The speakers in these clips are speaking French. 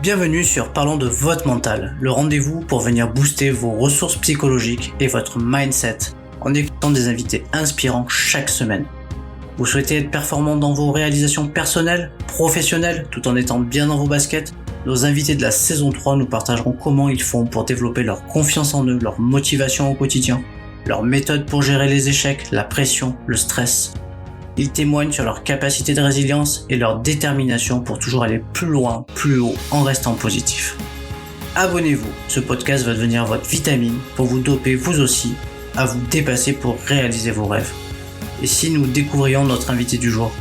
Bienvenue sur Parlons de votre mental, le rendez-vous pour venir booster vos ressources psychologiques et votre mindset en écoutant des invités inspirants chaque semaine. Vous souhaitez être performant dans vos réalisations personnelles, professionnelles, tout en étant bien dans vos baskets? Nos invités de la saison 3 nous partageront comment ils font pour développer leur confiance en eux, leur motivation au quotidien, leurs méthodes pour gérer les échecs, la pression, le stress. Ils témoignent sur leur capacité de résilience et leur détermination pour toujours aller plus loin, plus haut, en restant positif. Abonnez-vous, ce podcast va devenir votre vitamine pour vous doper vous aussi à vous dépasser pour réaliser vos rêves. Et si nous découvrions notre invité du jour?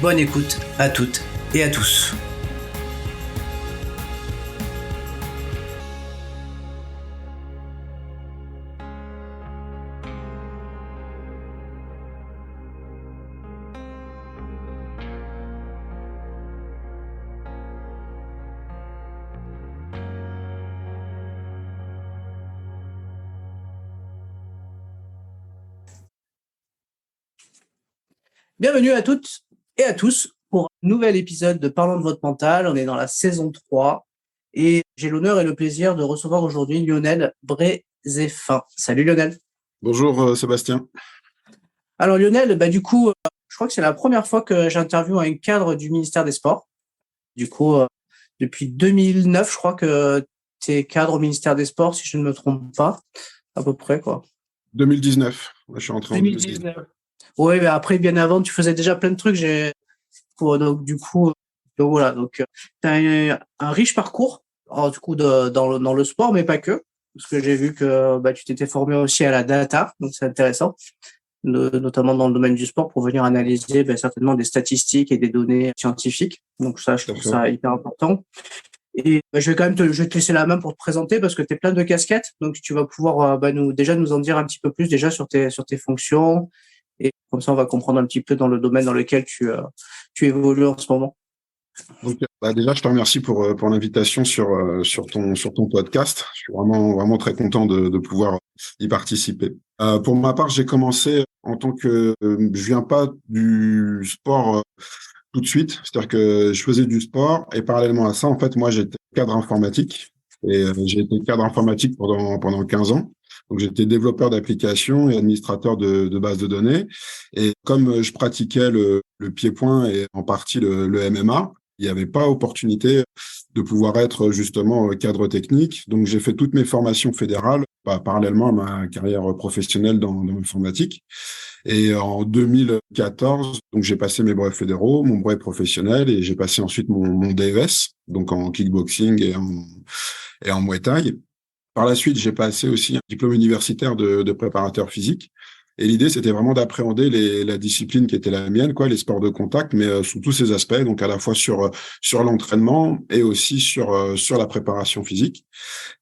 Bonne écoute à toutes et à tous. Bienvenue à toutes et à tous pour un nouvel épisode de Parlons de votre mental. On est dans la saison 3 et j'ai l'honneur et le plaisir de recevoir aujourd'hui Lionel Brézéfin. Salut Lionel. Bonjour Sébastien. Alors Lionel, je crois que c'est la première fois que j'interviewe un cadre du ministère des Sports. Depuis 2009, je crois que tu es cadre au ministère des Sports, si je ne me trompe pas, à peu près quoi. 2019, je suis entré en 2019. Oui, mais après, bien avant, tu faisais déjà plein de trucs. Donc tu as un riche parcours, alors, dans le sport, mais pas que. Parce que j'ai vu que tu t'étais formé aussi à la data, donc c'est intéressant, notamment dans le domaine du sport, pour venir analyser certainement des statistiques et des données scientifiques. Donc ça, je trouve ça hyper important. Et je vais te laisser la main pour te présenter parce que tu es plein de casquettes. Donc tu vas pouvoir nous en dire un petit peu plus déjà sur tes fonctions. Et comme ça, on va comprendre un petit peu dans le domaine dans lequel tu évolues en ce moment. Donc, déjà, je te remercie pour l'invitation sur ton podcast. Je suis vraiment très content de pouvoir y participer. Pour ma part, j'ai commencé en tant que je viens pas du sport tout de suite, c'est-à-dire que je faisais du sport et parallèlement à ça, en fait, moi, j'étais cadre informatique et j'ai été cadre informatique pendant 15 ans. Donc, j'étais développeur d'applications et administrateur de bases de données. Et comme je pratiquais le pied-point et en partie le MMA, il n'y avait pas opportunité de pouvoir être justement cadre technique. Donc, j'ai fait toutes mes formations fédérales parallèlement à ma carrière professionnelle dans l'informatique. Et en 2014, donc j'ai passé mes brevets fédéraux, mon brevet professionnel, et j'ai passé ensuite mon DES, donc en kickboxing et en Muay Thai. Par la suite, j'ai passé aussi un diplôme universitaire de préparateur physique. Et l'idée, c'était vraiment d'appréhender la discipline qui était la mienne, les sports de contact, mais sous tous ses aspects, donc à la fois sur l'entraînement et aussi sur la préparation physique.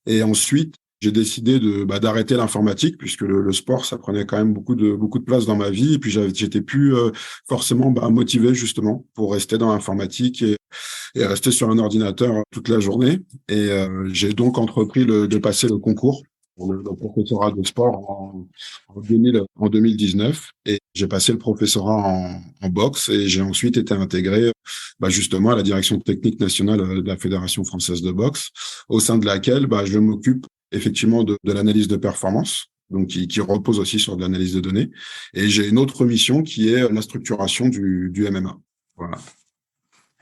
Et ensuite, j'ai décidé d'arrêter l'informatique puisque le sport, ça prenait quand même beaucoup de place dans ma vie. Et puis j'étais plus forcément motivé justement pour rester dans l'informatique et rester sur un ordinateur toute la journée. Et j'ai donc entrepris de passer le concours pour le professorat de sport en 2019. Et j'ai passé le professorat en boxe et j'ai ensuite été intégré justement à la direction technique nationale de la Fédération française de boxe, au sein de laquelle je m'occupe effectivement de l'analyse de performance, donc qui repose aussi sur de l'analyse de données. Et j'ai une autre mission qui est la structuration du MMA. Voilà.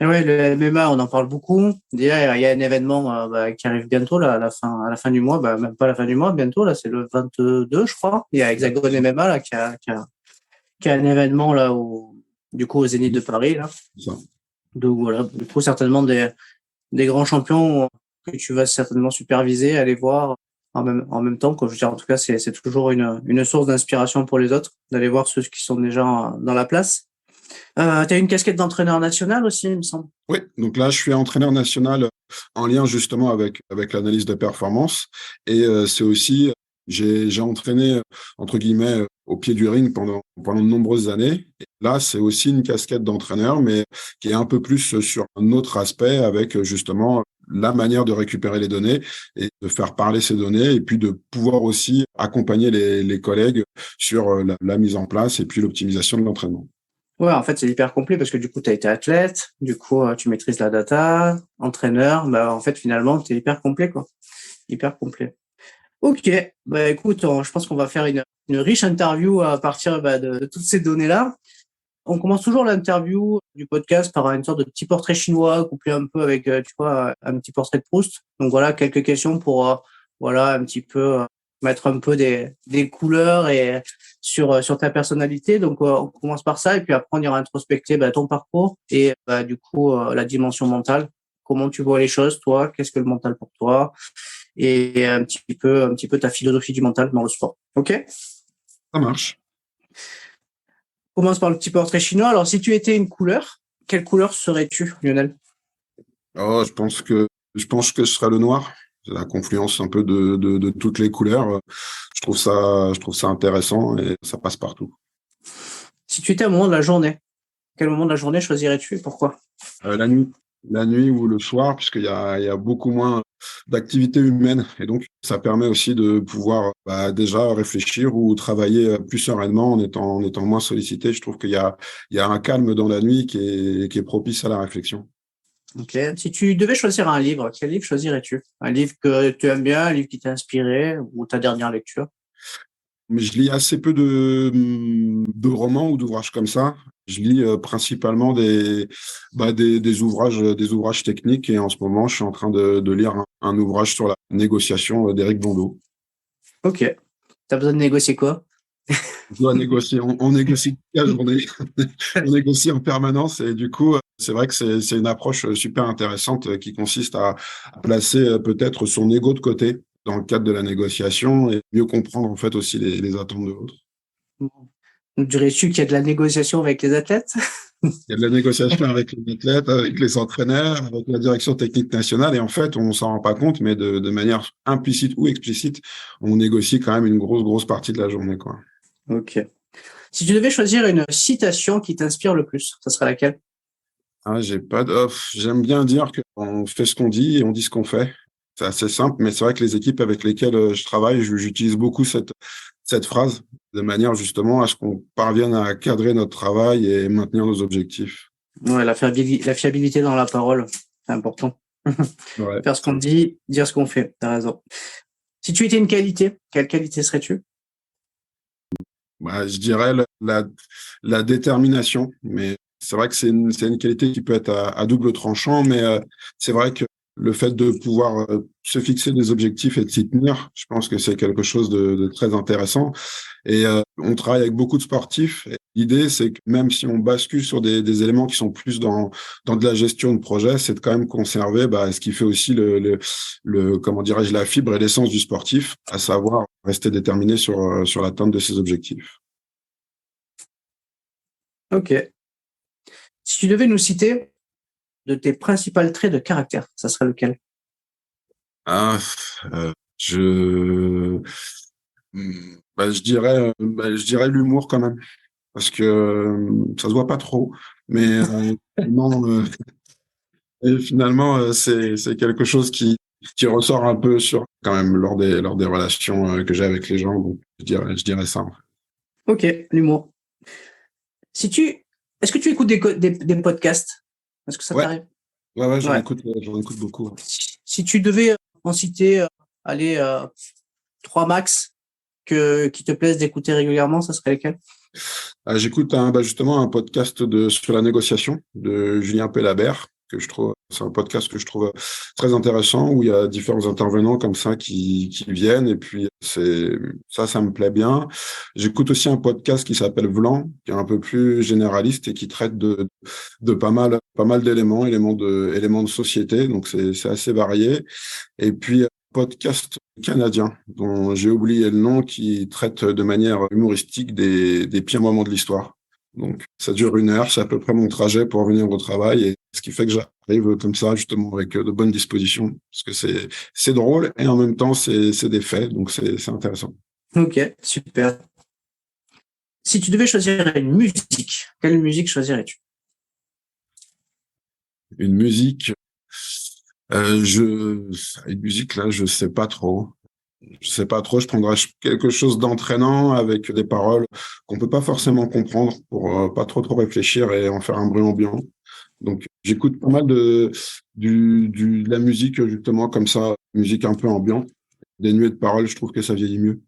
Et ouais, le MMA, on en parle beaucoup. D'ailleurs, il y a un événement qui arrive bientôt, là, à la fin du mois, même pas la fin du mois, bientôt, là, c'est le 22, je crois. Il y a Hexagone MMA, là, qui a un événement, là, au Zénith de Paris, là. Ça. Donc voilà, du coup, certainement des grands champions que tu vas certainement superviser, aller voir en même temps. Je veux dire, en tout cas, c'est toujours une source d'inspiration pour les autres, d'aller voir ceux qui sont déjà dans la place. Tu as une casquette d'entraîneur national aussi, il me semble. Oui, donc là, je suis entraîneur national en lien justement avec l'analyse de performance. Et c'est aussi, j'ai entraîné, entre guillemets, au pied du ring pendant de nombreuses années. Et là, c'est aussi une casquette d'entraîneur, mais qui est un peu plus sur un autre aspect avec justement la manière de récupérer les données et de faire parler ces données et puis de pouvoir aussi accompagner les collègues sur la mise en place et puis l'optimisation de l'entraînement. Ouais, en fait, c'est hyper complet parce que du coup, tu as été athlète, du coup, tu maîtrises la data, entraîneur, bah, en fait, finalement, tu es hyper complet, quoi. Hyper complet. Ok, bah écoute, je pense qu'on va faire une riche interview à partir de toutes ces données-là. On commence toujours l'interview du podcast par une sorte de petit portrait chinois couplé un peu avec, tu vois, un petit portrait de Proust. Donc voilà, quelques questions pour, voilà, un petit peu mettre un peu des couleurs et sur ta personnalité. Donc on commence par ça et puis après on ira introspecter ton parcours et du coup la dimension mentale. Comment tu vois les choses, toi? Qu'est-ce que le mental pour toi? Et un petit peu ta philosophie du mental dans le sport. Ok? Ça marche. On commence par le petit portrait chinois. Alors, si tu étais une couleur, quelle couleur serais-tu, Lionel? Oh, je pense que ce sera le noir. C'est la confluence un peu de toutes les couleurs. Je trouve ça intéressant et ça passe partout. Si tu étais à un moment de la journée, quel moment de la journée choisirais-tu et pourquoi? La nuit, la nuit ou le soir, puisqu'il y a beaucoup moins d'activités humaines et donc ça permet aussi de pouvoir déjà réfléchir ou travailler plus sereinement en étant moins sollicité. Je trouve qu'il y a un calme dans la nuit qui est propice à la réflexion. Ok. Si tu devais choisir un livre, quel livre choisirais-tu? Un livre que tu aimes bien, un livre qui t'a inspiré ou ta dernière lecture? Mais je lis assez peu de romans ou d'ouvrages comme ça. Je lis principalement des ouvrages techniques et en ce moment, je suis en train de lire un ouvrage sur la négociation d'Éric Bondeau. Ok. T'as besoin de négocier quoi? On doit négocier, on négocie toute la journée, on négocie en permanence et du coup, c'est vrai que c'est une approche super intéressante qui consiste à placer peut-être son ego de côté dans le cadre de la négociation et mieux comprendre en fait aussi les attentes de l'autre. Donc, dirais-tu qu'il y a de la négociation avec les athlètes? Il y a de la négociation avec les athlètes, avec les entraîneurs, avec la direction technique nationale. Et en fait, on s'en rend pas compte, mais de manière implicite ou explicite, on négocie quand même une grosse, grosse partie de la journée, quoi. Ok. Si tu devais choisir une citation qui t'inspire le plus, ça serait laquelle? Ah, j'aime bien dire qu'on fait ce qu'on dit et on dit ce qu'on fait. C'est assez simple, mais c'est vrai que les équipes avec lesquelles je travaille, j'utilise beaucoup cette phrase de manière justement à ce qu'on parvienne à cadrer notre travail et maintenir nos objectifs. Ouais, la fiabilité dans la parole, c'est important. Ouais. Faire ce qu'on dit, dire ce qu'on fait. T'as raison. Si tu étais une qualité, quelle qualité serais-tu? Je dirais la détermination, mais c'est vrai que c'est une qualité qui peut être à double tranchant, mais c'est vrai que le fait de pouvoir se fixer des objectifs et de s'y tenir, je pense que c'est quelque chose de très intéressant. Et on travaille avec beaucoup de sportifs. Et l'idée, c'est que même si on bascule sur des éléments qui sont plus dans de la gestion de projet, c'est de quand même conserver ce qui fait aussi comment dirais-je, la fibre et l'essence du sportif, à savoir rester déterminé sur l'atteinte de ses objectifs. Ok. Si tu devais nous citer de tes principaux traits de caractère, ça serait lequel? Ah, je, je dirais l'humour quand même, parce que ça se voit pas trop, mais non, et finalement, c'est quelque chose qui ressort un peu quand même lors des relations que j'ai avec les gens. Donc, je dirais ça. Ok, l'humour. Si tu, est-ce que tu écoutes des podcasts? Est-ce que ça Ouais, t'arrive? ouais, ouais, j'en Ouais. écoute, j'en écoute beaucoup. Si tu devais en citer, allez, trois max qui te plaisent d'écouter régulièrement, ça serait lesquels? J'écoute justement un podcast sur la négociation de Julien Pellabert, c'est un podcast que je trouve très intéressant où il y a différents intervenants comme ça qui viennent et puis ça me plaît bien. J'écoute aussi un podcast qui s'appelle Vlan, qui est un peu plus généraliste et qui traite de pas mal éléments de société, donc c'est assez varié. Et puis, podcast canadien dont j'ai oublié le nom qui traite de manière humoristique des pires moments de l'histoire. Donc, ça dure 1 heure, c'est à peu près mon trajet pour venir au travail et ce qui fait que j'arrive comme ça, justement, avec de bonnes dispositions parce que c'est drôle et en même temps, c'est des faits, donc c'est intéressant. Ok, super. Si tu devais choisir une musique, quelle musique choisirais-tu? Une musique, une musique là, je sais pas trop. Je sais pas trop, je prendrais quelque chose d'entraînant avec des paroles qu'on peut pas forcément comprendre pour pas trop réfléchir et en faire un bruit ambiant. Donc, j'écoute pas mal de la musique, justement, comme ça, musique un peu ambiante, dénuée de paroles, je trouve que ça vieillit mieux.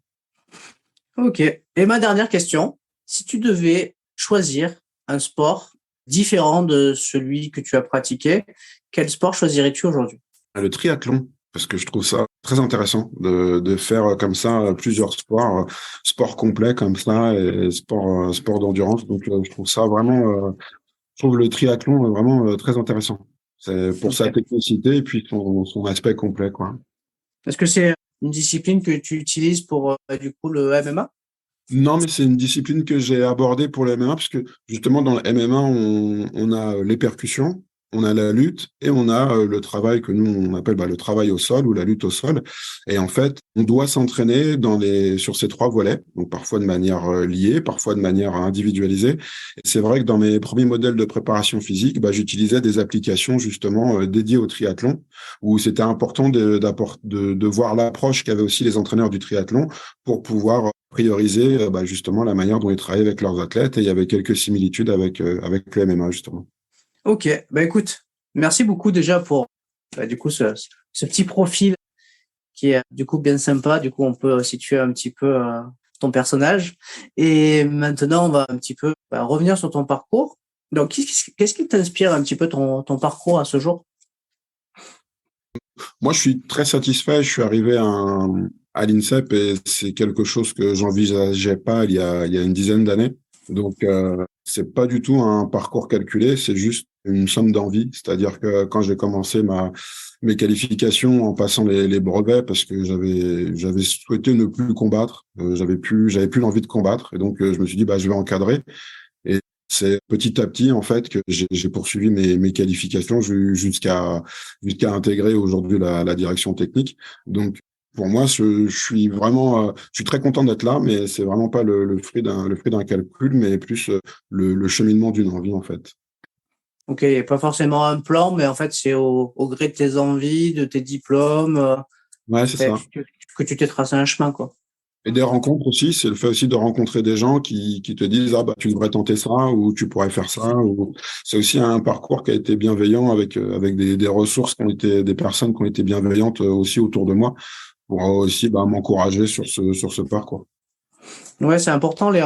Ok. Et ma dernière question, si tu devais choisir un sport différent de celui que tu as pratiqué, quel sport choisirais-tu aujourd'hui? Le triathlon, parce que je trouve ça très intéressant de faire comme ça plusieurs sports, sport complet comme ça, et sport d'endurance. Donc, je trouve ça vraiment, je trouve le triathlon vraiment très intéressant. C'est pour sa Ok. technicité et puis son aspect complet, quoi. Est-ce que c'est une discipline que tu utilises pour du coup le MMA? Non, mais c'est une discipline que j'ai abordée pour le MMA, parce que justement, dans le MMA, on a les percussions, on a la lutte et on a le travail que nous, on appelle le travail au sol ou la lutte au sol. Et en fait, on doit s'entraîner sur ces trois volets, donc parfois de manière liée, parfois de manière individualisée. Et c'est vrai que dans mes premiers modèles de préparation physique, j'utilisais des applications justement dédiées au triathlon, où c'était important de voir l'approche qu'avaient aussi les entraîneurs du triathlon pour pouvoir prioriser justement la manière dont ils travaillent avec leurs athlètes, et il y avait quelques similitudes avec le MMA justement. Ok, écoute, merci beaucoup déjà pour du coup ce petit profil qui est du coup bien sympa. Du coup, on peut situer un petit peu ton personnage. Et maintenant, on va un petit peu revenir sur ton parcours. Donc, qu'est-ce qui t'inspire un petit peu ton parcours à ce jour? Moi, je suis très satisfait. Je suis arrivé à l'INSEP et c'est quelque chose que j'envisageais pas il y a une dizaine d'années. Donc, c'est pas du tout un parcours calculé, c'est juste une somme d'envie. C'est-à-dire que quand j'ai commencé mes qualifications en passant les brevets, parce que j'avais souhaité ne plus combattre, j'avais plus l'envie de combattre, et donc je me suis dit je vais encadrer. Et c'est petit à petit, en fait, que j'ai poursuivi mes qualifications jusqu'à intégrer aujourd'hui la direction technique. Donc, pour moi, je suis vraiment, je suis très content d'être là, mais c'est vraiment pas le fruit d'un calcul, mais plus le cheminement d'une envie, en fait. Ok, il n'y a pas forcément un plan, mais en fait, c'est au gré de tes envies, de tes diplômes, Ouais, c'est ça. que tu t'es tracé un chemin, quoi. Et des rencontres aussi, c'est le fait aussi de rencontrer des gens qui te disent, tu devrais tenter ça, ou tu pourrais faire ça, ou c'est aussi un parcours qui a été bienveillant avec des ressources qui ont été, des personnes qui ont été bienveillantes aussi autour de moi pour aussi m'encourager sur ce parcours. Ouais, c'est important les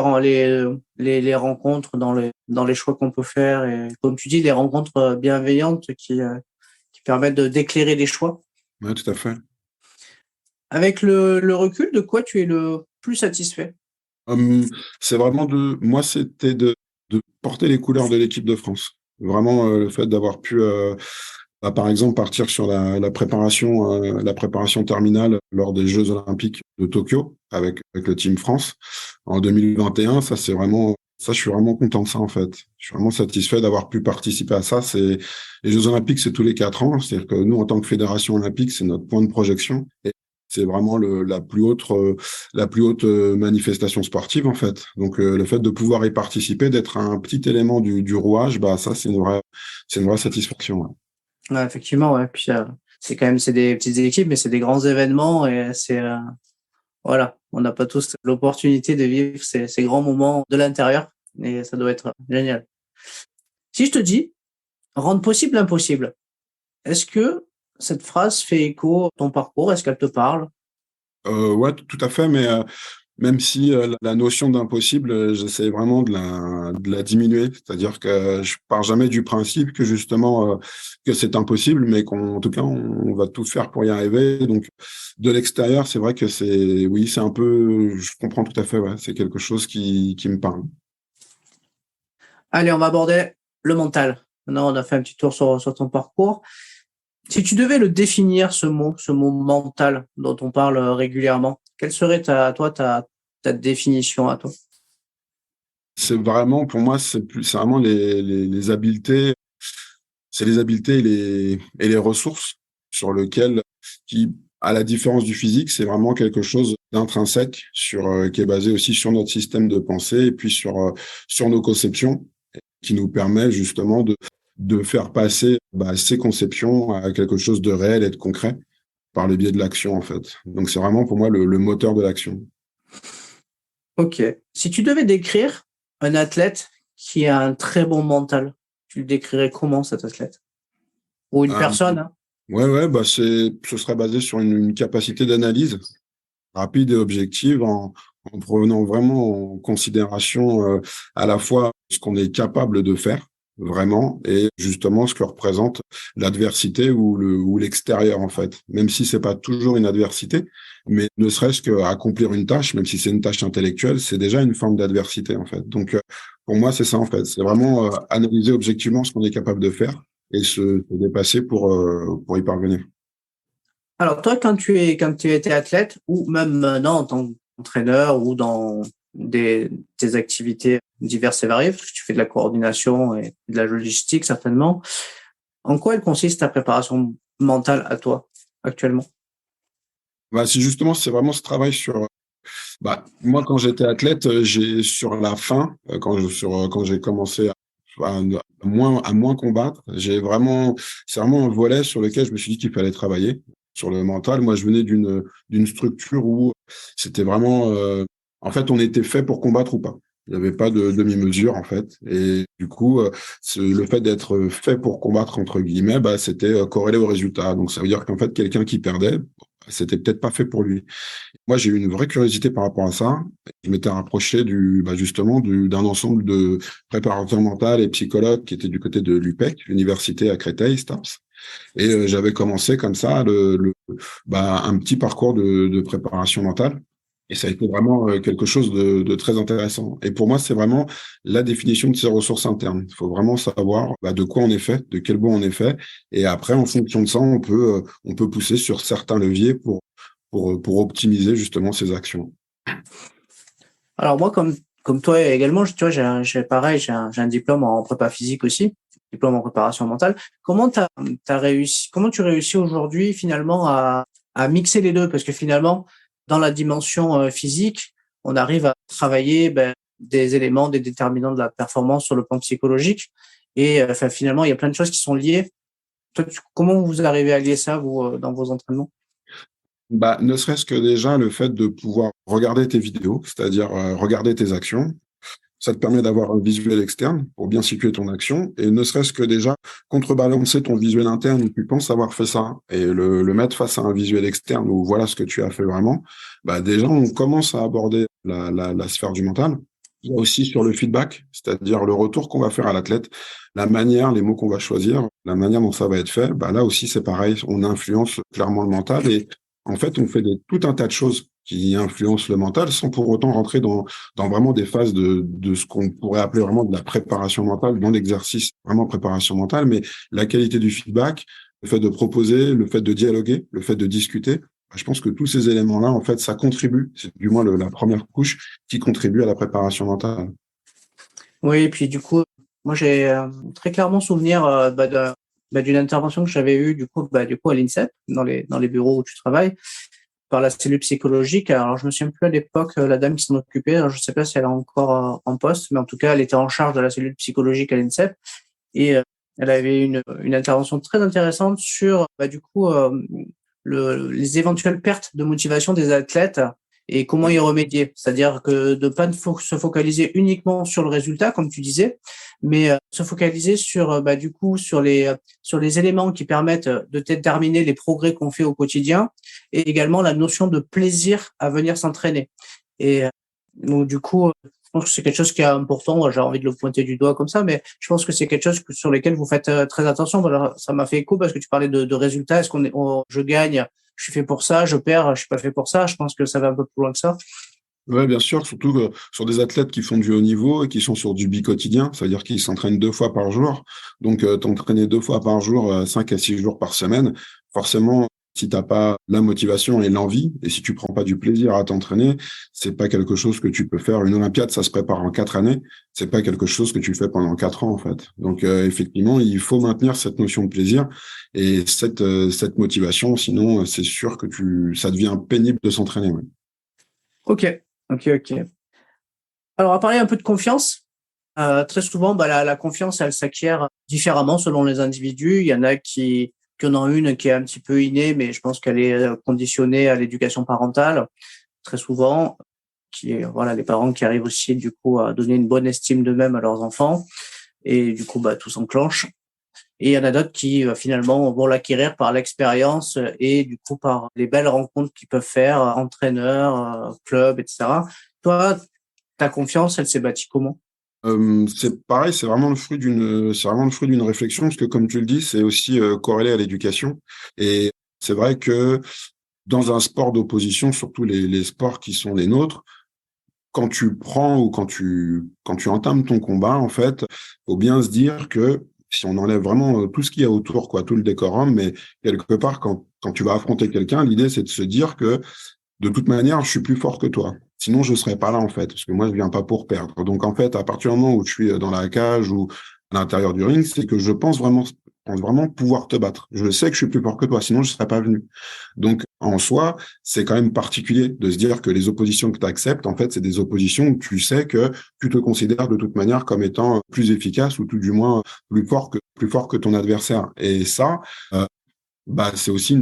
rencontres dans les choix qu'on peut faire et comme tu dis, les rencontres bienveillantes qui permettent d'éclairer les choix. Ouais, tout à fait. Avec le recul, de quoi tu es le plus satisfait? Hum, c'est vraiment moi, c'était de porter les couleurs de l'équipe de France. Vraiment, le fait d'avoir pu, par exemple, partir sur la préparation terminale lors des Jeux Olympiques de Tokyo avec le Team France en 2021. Ça, je suis vraiment content de ça, en fait. Je suis vraiment satisfait d'avoir pu participer à ça. Les Jeux Olympiques, c'est tous les 4 ans. C'est-à-dire que nous, en tant que fédération olympique, c'est notre point de projection. Et c'est vraiment la plus haute manifestation sportive, en fait. Donc, le fait de pouvoir y participer, d'être un petit élément du rouage, ça, c'est une vraie satisfaction. Ouais. Ouais, effectivement, ouais. Puis c'est quand même c'est des petites équipes, mais c'est des grands événements et c'est voilà, on n'a pas tous l'opportunité de vivre ces grands moments de l'intérieur et ça doit être génial. Si je te dis rendre possible l'impossible, est-ce que cette phrase fait écho à ton parcours? Est-ce qu'elle te parle? Ouais, tout à fait, mais même si la notion d'impossible, j'essaie vraiment de la diminuer, c'est-à-dire que je pars jamais du principe que justement que c'est impossible, mais qu'en tout cas on va tout faire pour y arriver. Donc de l'extérieur, c'est vrai que oui, c'est un peu, je comprends tout à fait, ouais, c'est quelque chose qui me parle. Allez, on va aborder le mental. Maintenant, on a fait un petit tour sur ton parcours. Si tu devais le définir, ce mot mental dont on parle régulièrement, quelle serait ta définition à toi? C'est vraiment, pour moi, c'est vraiment les habiletés, c'est les habiletés et les ressources sur lesquelles, qui, à la différence du physique, c'est vraiment quelque chose d'intrinsèque qui est basé aussi sur notre système de pensée et puis sur nos conceptions, qui nous permet justement de faire passer ces conceptions à quelque chose de réel et de concret. par le biais de l'action, en fait. Donc, c'est vraiment pour moi le moteur de l'action. Ok. Si tu devais décrire un athlète qui a un très bon mental, tu le décrirais comment, cet athlète? Ou une Euh, personne, hein? ouais, bah ce serait basé sur une capacité d'analyse rapide et objective en prenant vraiment en considération à la fois ce qu'on est capable de faire vraiment et justement ce que représente l'adversité ou l'extérieur en fait. Même si c'est pas toujours une adversité, mais ne serait-ce qu'accomplir une tâche, même si c'est une tâche intellectuelle, c'est déjà une forme d'adversité en fait. Donc pour moi c'est ça en fait, c'est vraiment analyser objectivement ce qu'on est capable de faire et se dépasser pour y parvenir. Alors toi, quand tu étais athlète, ou même maintenant en tant qu'entraîneur ou dans tes activités diverses et variées, parce que tu fais de la coordination et de la logistique certainement, en quoi elle consiste ta préparation mentale à toi actuellement? Bah, c'est justement, c'est vraiment ce travail sur. Bah, moi, quand j'étais athlète, j'ai sur la fin, quand j'ai commencé à moins combattre, c'est vraiment un volet sur lequel je me suis dit qu'il fallait travailler sur le mental. Moi, je venais d'une structure où c'était vraiment, en fait, on était fait pour combattre ou pas. Il n'y avait pas de demi-mesure en fait, et du coup, le fait d'être fait pour combattre entre guillemets, bah, c'était corrélé au résultat. Donc, ça veut dire qu'en fait, quelqu'un qui perdait, c'était peut-être pas fait pour lui. Moi, j'ai eu une vraie curiosité par rapport à ça. Je m'étais rapproché justement d'un ensemble de préparateurs mentaux et psychologues qui étaient du côté de l'UPEC, l'université à Créteil, STAPS. Et j'avais commencé comme ça un petit parcours de préparation mentale. Et ça a été vraiment quelque chose de très intéressant. Et pour moi, c'est vraiment la définition de ces ressources internes. Il faut vraiment savoir de quoi on est fait, de quel bois on est fait. Et après, en fonction de ça, on peut pousser sur certains leviers pour optimiser justement ces actions. Alors moi, comme toi également, tu vois, j'ai pareil, j'ai un diplôme en prépa physique aussi, diplôme en préparation mentale. T'as réussi, comment tu réussis aujourd'hui finalement à mixer les deux? Parce que finalement, dans la dimension physique, on arrive à travailler des éléments, des déterminants de la performance sur le plan psychologique. Et enfin, finalement, il y a plein de choses qui sont liées. Toi, comment vous arrivez à lier ça, vous, dans vos entraînements? Bah, ne serait-ce que déjà le fait de pouvoir regarder tes vidéos, c'est-à-dire regarder tes actions, ça te permet d'avoir un visuel externe pour bien situer ton action et ne serait-ce que déjà contrebalancer ton visuel interne où tu penses avoir fait ça et le mettre face à un visuel externe où voilà ce que tu as fait vraiment, bah déjà on commence à aborder la sphère du mental. Il y a aussi sur le feedback, c'est-à-dire le retour qu'on va faire à l'athlète, la manière, les mots qu'on va choisir, la manière dont ça va être fait, bah là aussi c'est pareil, on influence clairement le mental et en fait on fait tout un tas de choses qui influencent le mental sans pour autant rentrer dans vraiment des phases de ce qu'on pourrait appeler vraiment de la préparation mentale, dans l'exercice vraiment préparation mentale, mais la qualité du feedback, le fait de proposer, le fait de dialoguer, le fait de discuter, je pense que tous ces éléments-là, en fait, ça contribue, c'est du moins la première couche qui contribue à la préparation mentale. Oui, et puis du coup, moi j'ai très clairement souvenir d'une intervention que j'avais eue du coup à l'INSEP, dans les bureaux où tu travailles, par la cellule psychologique. Alors je me souviens plus à l'époque la dame qui s'en occupait. Alors, je sais pas si elle est encore en poste, mais en tout cas elle était en charge de la cellule psychologique à l'INSEP et elle avait une intervention très intéressante sur les éventuelles pertes de motivation des athlètes et comment y remédier. C'est-à-dire que de pas se focaliser uniquement sur le résultat, comme tu disais, mais se focaliser sur sur les éléments qui permettent de déterminer les progrès qu'on fait au quotidien et également la notion de plaisir à venir s'entraîner. Et donc du coup, je pense que c'est quelque chose qui est important. J'ai envie de le pointer du doigt comme ça, mais je pense que c'est quelque chose sur lequel vous faites très attention. Voilà, ça m'a fait écho parce que tu parlais de résultats. Est-ce je gagne, je suis fait pour ça, je perds, je suis pas fait pour ça. Je pense que ça va un peu plus loin que ça. Ouais, bien sûr, surtout sur des athlètes qui font du haut niveau et qui sont sur du bi-quotidien, c'est-à-dire qu'ils s'entraînent 2 fois par jour. Donc, t'entraîner 2 fois par jour, 5 à 6 jours par semaine, forcément, si t'as pas la motivation et l'envie, et si tu prends pas du plaisir à t'entraîner, c'est pas quelque chose que tu peux faire. Une Olympiade, ça se prépare en 4 années. C'est pas quelque chose que tu fais pendant 4 ans, en fait. Donc, effectivement, il faut maintenir cette notion de plaisir et cette motivation. Sinon, c'est sûr que ça devient pénible de s'entraîner. Ouais. Ok, ok. Alors, on va parler un peu de confiance. Très souvent, la confiance, elle s'acquiert différemment selon les individus. Il y en a qui qu'il y en a une qui est un petit peu innée, mais je pense qu'elle est conditionnée à l'éducation parentale, très souvent, qui est, voilà, les parents qui arrivent aussi, du coup, à donner une bonne estime d'eux-mêmes à leurs enfants. Et du coup, tout s'enclenche. Et il y en a d'autres qui, finalement, vont l'acquérir par l'expérience et du coup, par les belles rencontres qu'ils peuvent faire, entraîneurs, clubs, etc. Toi, ta confiance, elle s'est bâtie comment? C'est pareil, c'est vraiment le fruit d'une réflexion, parce que comme tu le dis, c'est aussi corrélé à l'éducation. Et c'est vrai que dans un sport d'opposition, surtout les sports qui sont les nôtres, quand tu prends ou quand tu entames ton combat, en fait, faut bien se dire que si on enlève vraiment tout ce qu'il y a autour, quoi, tout le décorum, mais quelque part, quand tu vas affronter quelqu'un, l'idée, c'est de se dire que de toute manière, je suis plus fort que toi. Sinon, je serais pas là, en fait, parce que moi, je viens pas pour perdre. Donc, en fait, à partir du moment où je suis dans la cage ou à l'intérieur du ring, c'est que je pense vraiment pouvoir te battre. Je sais que je suis plus fort que toi, sinon je serais pas venu. Donc, en soi, c'est quand même particulier de se dire que les oppositions que tu acceptes, en fait, c'est des oppositions où tu sais que tu te considères de toute manière comme étant plus efficace ou tout du moins plus fort que ton adversaire. Et ça, c'est aussi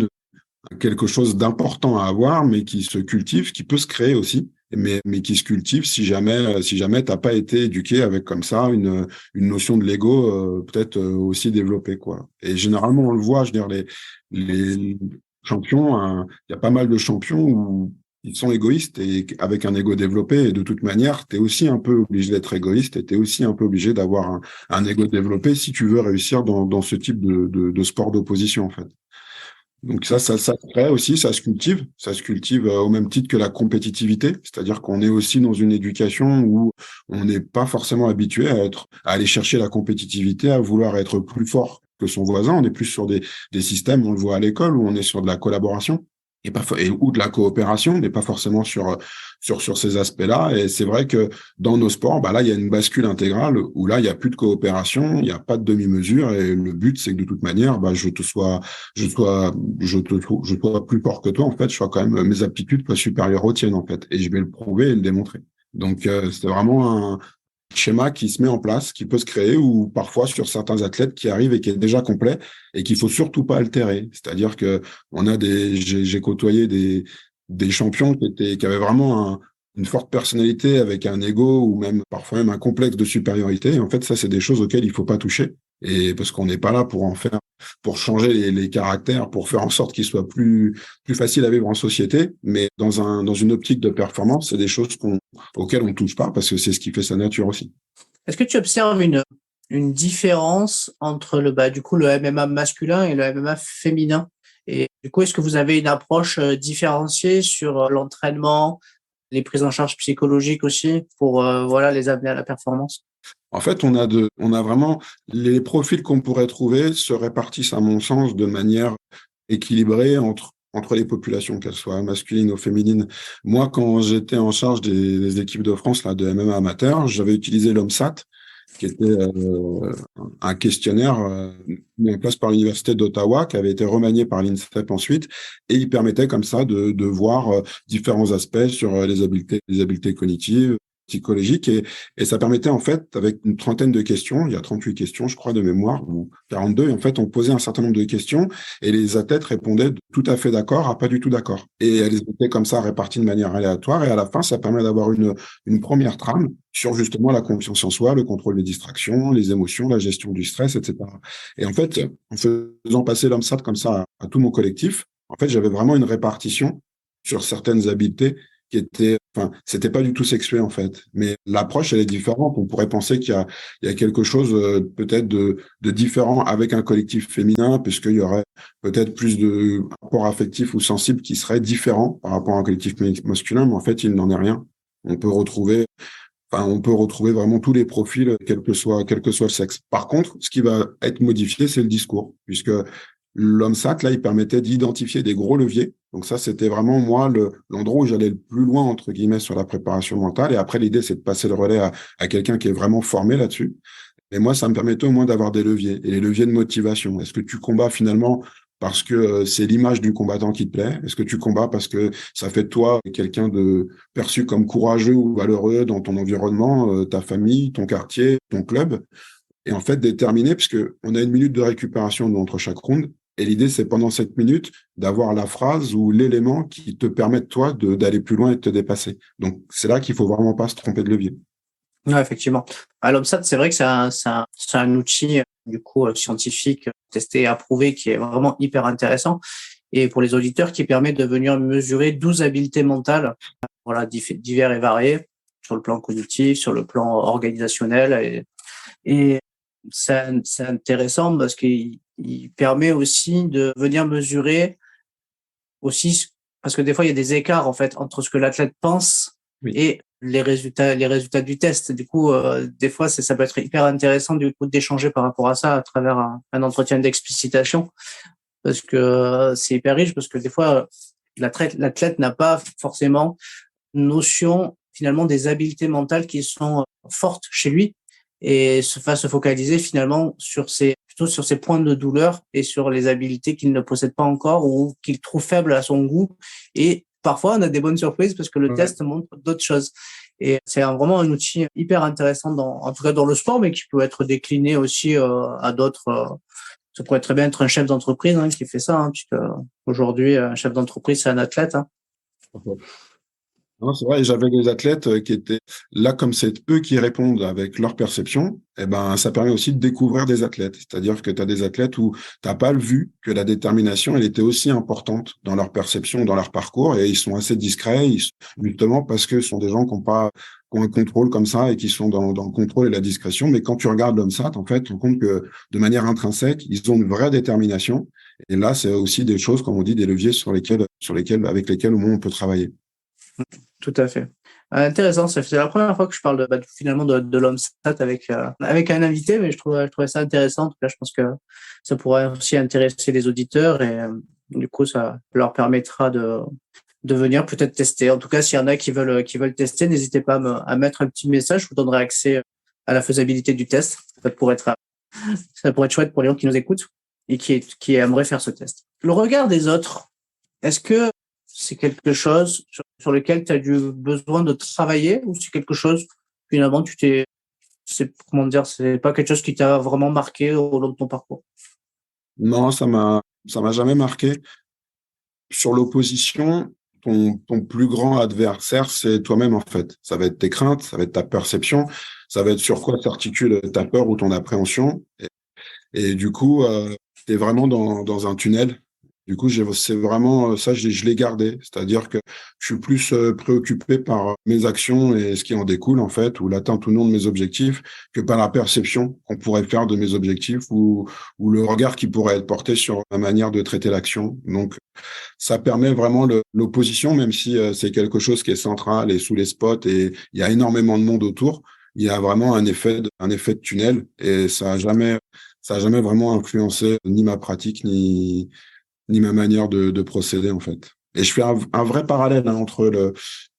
quelque chose d'important à avoir, mais qui se cultive, qui peut se créer aussi, mais qui se cultive si jamais t'as pas été éduqué avec comme ça une notion de l'ego peut-être aussi développée, quoi. Et généralement on le voit, je veux dire les champions, hein, il y a pas mal de champions où ils sont égoïstes et avec un ego développé, et de toute manière, tu es aussi un peu obligé d'être égoïste et tu es aussi un peu obligé d'avoir un ego développé si tu veux réussir dans ce type de sport d'opposition, en fait. Donc ça se crée aussi, ça se cultive au même titre que la compétitivité, c'est-à-dire qu'on est aussi dans une éducation où on n'est pas forcément habitué à aller chercher la compétitivité, à vouloir être plus fort que son voisin. On est plus sur des systèmes, on le voit à l'école, où on est sur de la collaboration ou de la coopération, mais pas forcément sur ces aspects-là. Et c'est vrai que dans nos sports, là, il y a une bascule intégrale où là, il y a plus de coopération, il n'y a pas de demi-mesure, et le but, c'est que de toute manière, je sois plus fort que toi, en fait, je sois quand même, mes aptitudes soient supérieures aux tiennes, en fait, et je vais le prouver et le démontrer. Donc, c'est vraiment un schéma qui se met en place, qui peut se créer, ou parfois sur certains athlètes qui arrivent et qui est déjà complet et qu'il faut surtout pas altérer. C'est-à-dire que j'ai côtoyé des champions qui avaient vraiment une forte personnalité avec un ego ou même parfois même un complexe de supériorité. Et en fait, ça, c'est des choses auxquelles il faut pas toucher. Et parce qu'on n'est pas là pour changer les caractères, pour faire en sorte qu'ils soient plus faciles à vivre en société. Mais dans une optique de performance, c'est des choses auxquelles on touche pas parce que c'est ce qui fait sa nature aussi. Est-ce que tu observes une différence entre du coup, le MMA masculin et le MMA féminin? Et du coup, est-ce que vous avez une approche différenciée sur l'entraînement, les prises en charge psychologiques aussi pour les amener à la performance? En fait, on a vraiment les profils qu'on pourrait trouver se répartissent, à mon sens, de manière équilibrée entre les populations, qu'elles soient masculines ou féminines. Moi, quand j'étais en charge des équipes de France là, de MMA amateur, j'avais utilisé l'OMSAT, qui était un questionnaire mis en place par l'Université d'Ottawa, qui avait été remanié par l'INSEP ensuite, et il permettait comme ça de voir différents aspects sur les habiletés cognitives, psychologiques, et ça permettait en fait, avec une trentaine de questions, il y a 38 questions, je crois, de mémoire, ou 42, et en fait, on posait un certain nombre de questions, et les athlètes répondaient tout à fait d'accord à pas du tout d'accord. Et elles étaient comme ça réparties de manière aléatoire, et à la fin, ça permet d'avoir une première trame sur justement la confiance en soi, le contrôle des distractions, les émotions, la gestion du stress, etc. Et en fait, en faisant passer l'OMSAT comme ça à tout mon collectif, en fait, j'avais vraiment une répartition sur certaines habiletés c'était pas du tout sexué en fait, mais l'approche elle est différente. On pourrait penser il y a quelque chose peut-être de différent avec un collectif féminin, puisqu'il y aurait peut-être plus de rapports affectifs ou sensibles qui seraient différents par rapport à un collectif masculin, mais en fait il n'en est rien. On peut retrouver vraiment tous les profils, quel que soit le sexe. Par contre, ce qui va être modifié, c'est le discours, puisque l'OMSAT, là, il permettait d'identifier des gros leviers. Donc ça, c'était vraiment, moi, l'endroit où j'allais le plus loin, entre guillemets, sur la préparation mentale. Et après, l'idée, c'est de passer le relais à quelqu'un qui est vraiment formé là-dessus. Et moi, ça me permettait au moins d'avoir des leviers. Et les leviers de motivation. Est-ce que tu combats finalement parce que c'est l'image du combattant qui te plaît? Est-ce que tu combats parce que ça fait de toi quelqu'un de perçu comme courageux ou valeureux dans ton environnement, ta famille, ton quartier, ton club? Et en fait, déterminer, puisque on a une minute de récupération entre chaque round, Et l'idée, c'est pendant 7 minutes d'avoir la phrase ou l'élément qui te permette, toi, d'aller plus loin et de te dépasser. Donc, c'est là qu'il faut vraiment pas se tromper de levier. Ouais, effectivement. L'OMSAT, c'est vrai que c'est un outil, du coup, scientifique, testé et approuvé, qui est vraiment hyper intéressant. Et pour les auditeurs, qui permet de venir mesurer 12 habiletés mentales, voilà, divers et variées, sur le plan cognitif, sur le plan organisationnel. Et c'est intéressant parce qu'il permet aussi de venir mesurer aussi, parce que des fois, il y a des écarts, en fait, entre ce que l'athlète pense et les résultats du test. Du coup, des fois, ça peut être hyper intéressant, du coup, d'échanger par rapport à ça à travers un entretien d'explicitation, parce que c'est hyper riche, parce que des fois, l'athlète n'a pas forcément notion, finalement, des habiletés mentales qui sont fortes chez lui, et se focaliser finalement plutôt sur ses points de douleur et sur les habiletés qu'il ne possède pas encore ou qu'il trouve faibles à son goût. Et parfois, on a des bonnes surprises parce que le test montre d'autres choses. Et c'est vraiment un outil hyper intéressant, en tout cas dans le sport, mais qui peut être décliné aussi à d'autres. Ça pourrait très bien être un chef d'entreprise qui fait ça, puisque aujourd'hui, un chef d'entreprise, c'est un athlète. Non, c'est vrai, et j'avais des athlètes qui étaient là, comme c'est eux qui répondent avec leur perception, et ben, ça permet aussi de découvrir des athlètes. C'est-à-dire que tu as des athlètes où t'as pas vu que la détermination, elle était aussi importante dans leur perception, dans leur parcours, et ils sont assez discrets, justement parce que ce sont des gens qui ont un contrôle comme ça et qui sont dans le contrôle et la discrétion. Mais quand tu regardes l'OMSAT, en fait, tu te rends compte que de manière intrinsèque, ils ont une vraie détermination. Et là, c'est aussi des choses, comme on dit, des leviers avec lesquels au moins on peut travailler. Tout à fait. Intéressant, c'est la première fois que je parle finalement de l'OMSAT avec un invité, mais je trouvais ça intéressant. En tout cas, je pense que ça pourrait aussi intéresser les auditeurs, et du coup, ça leur permettra de venir peut-être tester. En tout cas, s'il y en a qui veulent tester, n'hésitez pas à mettre un petit message. Je vous donnerai accès à la faisabilité du test. Ça pourrait être chouette pour les gens qui nous écoutent et qui aimeraient faire ce test. Le regard des autres, est-ce que c'est quelque chose sur lequel tu as eu besoin de travailler, ou c'est quelque chose, finalement, c'est pas quelque chose qui t'a vraiment marqué au long de ton parcours? Non, ça m'a jamais marqué. Sur l'opposition, ton plus grand adversaire, c'est toi-même, en fait. Ça va être tes craintes, ça va être ta perception, ça va être sur quoi s'articule ta peur ou ton appréhension. Et du coup, tu es vraiment dans un tunnel. Du coup, c'est vraiment ça, je l'ai gardé. C'est-à-dire que je suis plus préoccupé par mes actions et ce qui en découle, en fait, ou l'atteinte ou non de mes objectifs, que par la perception qu'on pourrait faire de mes objectifs ou le regard qui pourrait être porté sur ma manière de traiter l'action. Donc, ça permet vraiment l'opposition, même si c'est quelque chose qui est central et sous les spots et il y a énormément de monde autour. Il y a vraiment un effet de tunnel, et ça a jamais vraiment influencé ni ma pratique ni ma manière de procéder, en fait. Et je fais un vrai parallèle entre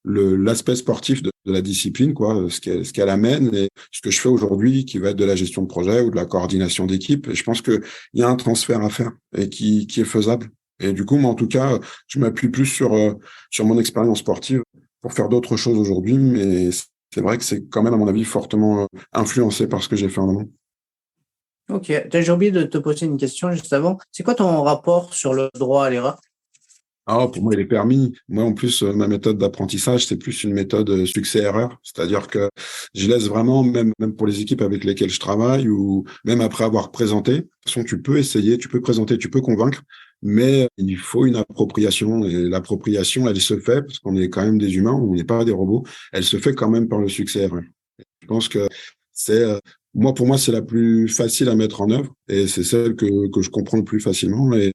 l'aspect sportif de la discipline, quoi, ce qu'elle amène, et ce que je fais aujourd'hui, qui va être de la gestion de projet ou de la coordination d'équipe. Et je pense que il y a un transfert à faire et qui est faisable. Et du coup, moi, en tout cas, je m'appuie plus sur mon expérience sportive pour faire d'autres choses aujourd'hui, mais c'est vrai que c'est quand même, à mon avis, fortement influencé par ce que j'ai fait en amont. Ok, j'ai oublié de te poser une question juste avant. C'est quoi ton rapport sur le droit à l'erreur? Ah, pour moi, il est permis. Moi, en plus, ma méthode d'apprentissage, c'est plus une méthode succès-erreur. C'est-à-dire que je laisse vraiment, même pour les équipes avec lesquelles je travaille, ou même après avoir présenté, de toute façon, tu peux essayer, tu peux présenter, tu peux convaincre, mais il faut une appropriation. Et l'appropriation, elle se fait, parce qu'on est quand même des humains, on n'est pas des robots, elle se fait quand même par le succès-erreur. Je pense que c'est, pour moi, c'est la plus facile à mettre en œuvre, et c'est celle que je comprends le plus facilement. Et